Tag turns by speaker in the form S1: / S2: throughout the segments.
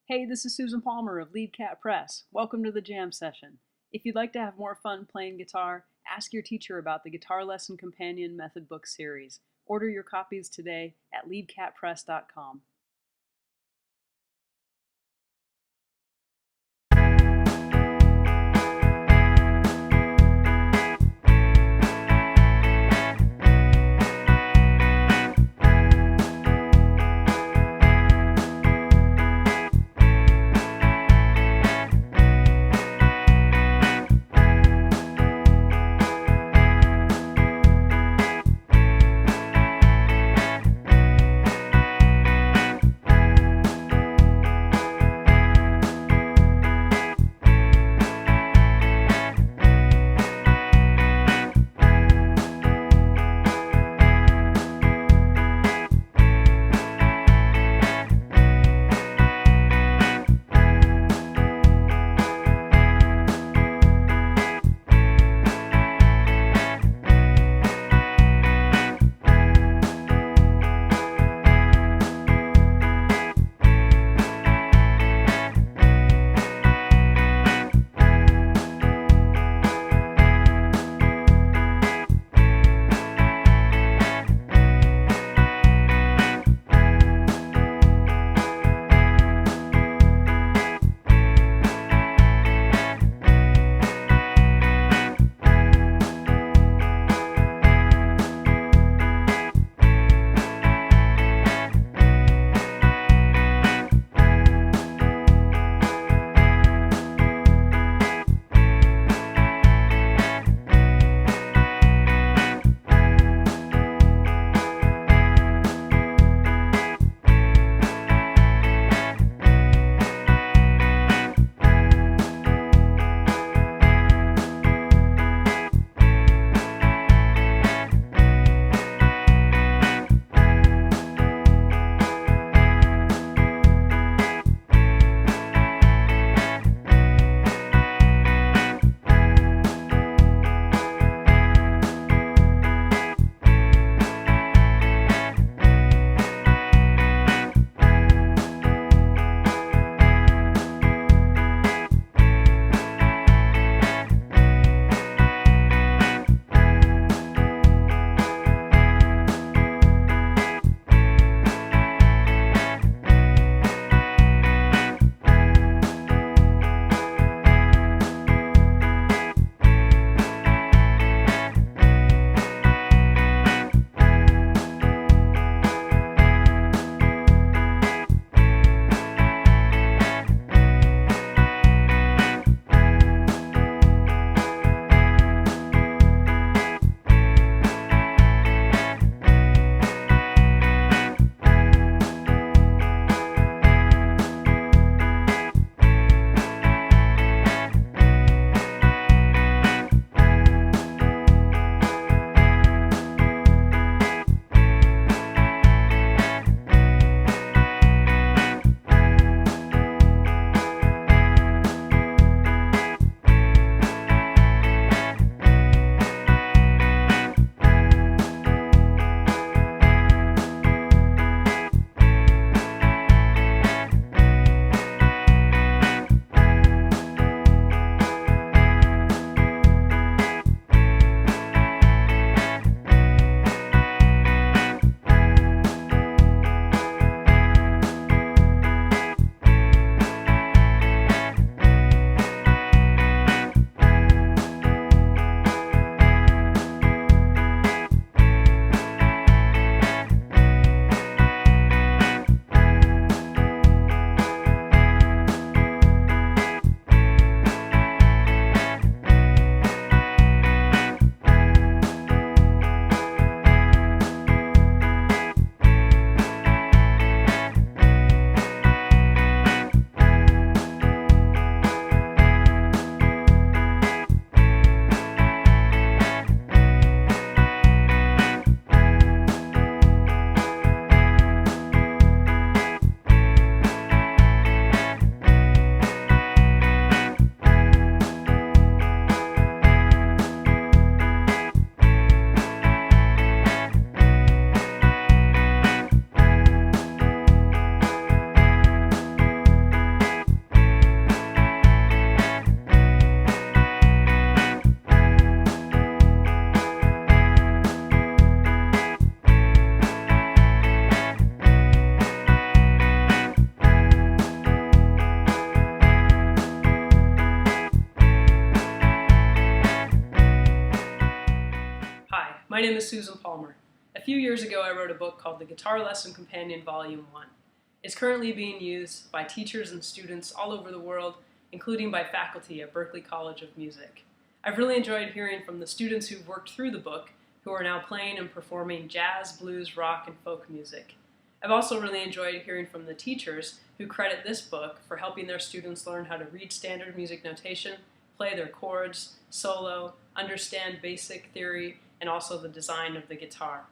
S1: Hey, this is Susan Palmer of LeadCatPress. Welcome to the jam session. If you'd like to have more fun playing guitar, ask your teacher about the Guitar Lesson Companion Method Book series. Order your copies today at LeadCatPress.com. My name is Susan Palmer. A few years ago I wrote a book called The Guitar Lesson Companion Volume 1. It's currently being used by teachers and students all over the world, including by faculty at Berklee College of Music. I've really enjoyed hearing from the students who've worked through the book, who are now playing and performing jazz, blues, rock, and folk music. I've also really enjoyed hearing from the teachers who credit this book for helping their students learn how to read standard music notation, play their chords, solo, understand basic theory, and also the design of the guitar.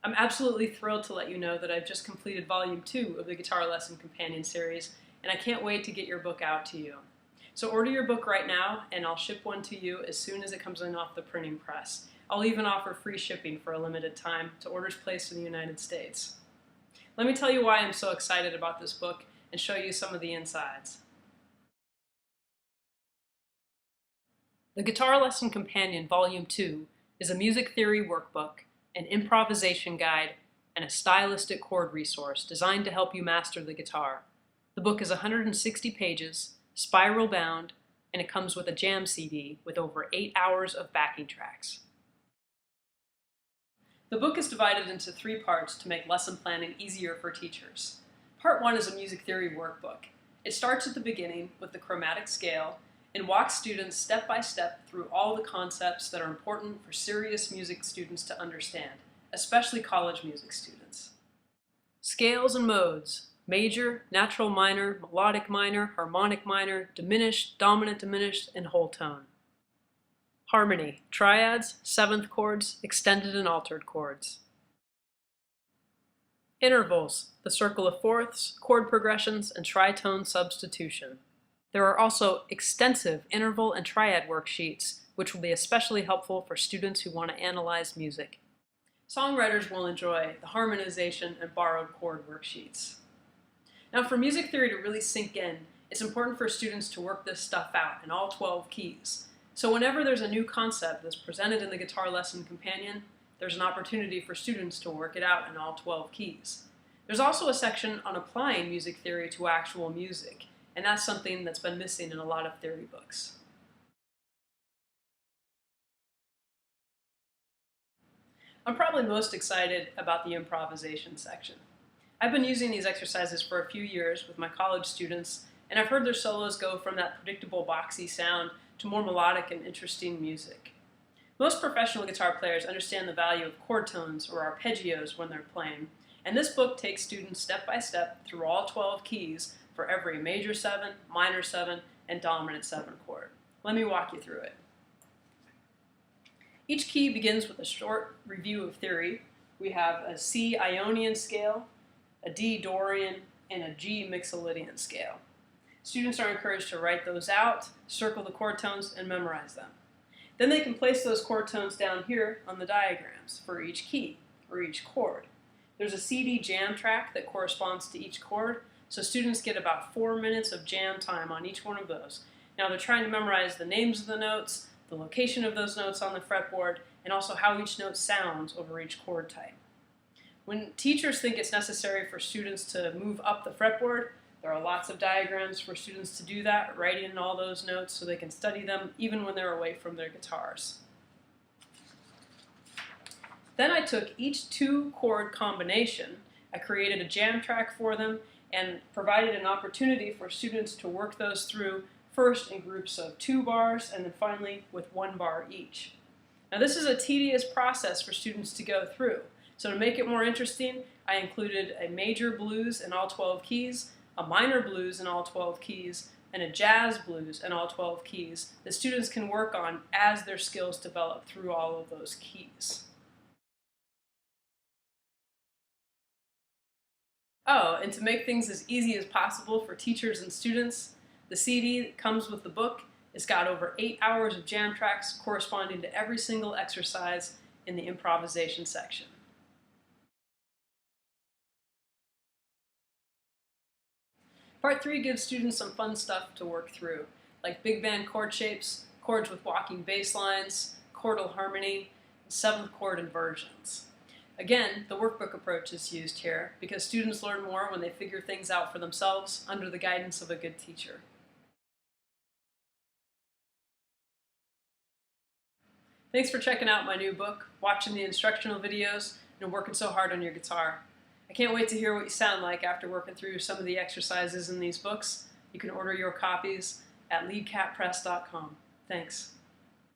S1: I'm absolutely thrilled to let you know that I've just completed Volume 2 of the Guitar Lesson Companion series, and I can't wait to get your book out to you. So order your book right now, and I'll ship one to you as soon as it comes in off the printing press. I'll even offer free shipping for a limited time to orders placed in the United States. Let me tell you why I'm so excited about this book and show you some of the insides. The Guitar Lesson Companion Volume 2 is a music theory workbook, an improvisation guide, and a stylistic chord resource designed to help you master the guitar. The book is 160 pages, spiral bound, and it comes with a jam CD with over 8 hours of backing tracks. The book is divided into 3 parts to make lesson planning easier for teachers. Part 1 is a music theory workbook. It starts at the beginning with the chromatic scale and walks students step by step through all the concepts that are important for serious music students to understand, especially college music students. Scales and modes: major, natural minor, melodic minor, harmonic minor, diminished, dominant diminished, and whole tone. Harmony: triads, seventh chords, extended and altered chords. Intervals: the circle of fourths, chord progressions, and tritone substitution. There are also extensive interval and triad worksheets, which will be especially helpful for students who want to analyze music. Songwriters will enjoy the harmonization and borrowed chord worksheets. Now, for music theory to really sink in, it's important for students to work this stuff out in all 12 keys. So whenever there's a new concept that's presented in the Guitar Lesson Companion, there's an opportunity for students to work it out in all 12 keys. There's also a section on applying music theory to actual music, and that's something that's been missing in a lot of theory books. I'm probably most excited about the improvisation section. I've been using these exercises for a few years with my college students, and I've heard their solos go from that predictable boxy sound to more melodic and interesting music. Most professional guitar players understand the value of chord tones or arpeggios when they're playing, and this book takes students step by step through all 12 keys for every major 7, minor 7, and dominant 7 chord. Let me walk you through it. Each key begins with a short review of theory. We have a C Ionian scale, a D Dorian, and a G Mixolydian scale. Students are encouraged to write those out, circle the chord tones, and memorize them. Then they can place those chord tones down here on the diagrams for each key, or each chord. There's a CD jam track that corresponds to each chord, so students get about 4 minutes of jam time on each one of those. Now they're trying to memorize the names of the notes, the location of those notes on the fretboard, and also how each note sounds over each chord type. When teachers think it's necessary for students to move up the fretboard, there are lots of diagrams for students to do that, writing in all those notes so they can study them even when they're away from their guitars. Then I took each 2-chord combination, I created a jam track for them, and provided an opportunity for students to work those through, first in groups of 2 bars and then finally with 1 bar each. Now this is a tedious process for students to go through, so to make it more interesting, I included a major blues in all 12 keys, a minor blues in all 12 keys, and a jazz blues in all 12 keys that students can work on as their skills develop through all of those keys. Oh, and to make things as easy as possible for teachers and students, the CD that comes with the book has got over 8 hours of jam tracks corresponding to every single exercise in the improvisation section. Part 3 gives students some fun stuff to work through, like big band chord shapes, chords with walking bass lines, chordal harmony, and 7th chord inversions. Again, the workbook approach is used here because students learn more when they figure things out for themselves under the guidance of a good teacher. Thanks for checking out my new book, watching the instructional videos, and working so hard on your guitar. I can't wait to hear what you sound like after working through some of the exercises in these books. You can order your copies at LeadCatPress.com. Thanks.